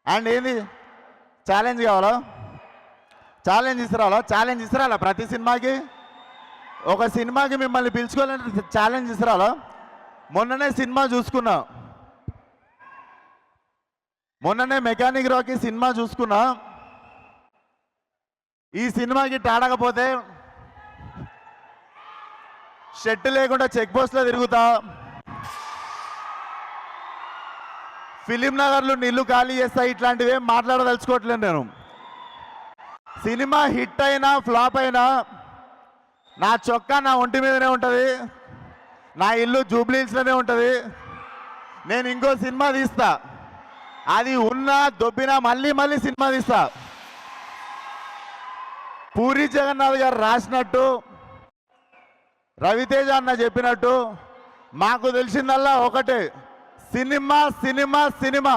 And ఏంది challenge కావాలా? Challenge ఇస్తారా ప్రతి సినిమాకి? ఒక సినిమాకి మిమ్మల్ని పిలుచుకోవాలంటే ఛాలెంజ్ ఇస్తారా? మొన్ననే సినిమా చూసుకున్నా, మొన్ననే మెకానిక్ రాకీ సినిమా చూసుకున్నా. ఈ సినిమాకి టాడకపోతే షెట్ లేకుండా చెక్ పోస్ట్లో తిరుగుతా, ఫిలిం నగర్లో నీళ్లు ఖాళీ చేస్తా. ఇట్లాంటివి ఏం మాట్లాడదలుచుకోవట్లేదు నేను. సినిమా హిట్ అయినా ఫ్లాప్ అయినా నా చొక్కా నా ఒంటి మీదనే ఉంటుంది, నా ఇల్లు జూబ్లీ హిల్స్లోనే ఉంటుంది. నేను ఇంకో సినిమా తీస్తా, అది ఉన్నా దొబ్బినా మళ్ళీ సినిమా తీస్తా. పూరి జగన్నాథ్ గారు రాసినట్టు, రవితేజ అన్న చెప్పినట్టు మాకు తెలిసిందల్లా ఒకటే, సినిమా సినిమా సినిమా.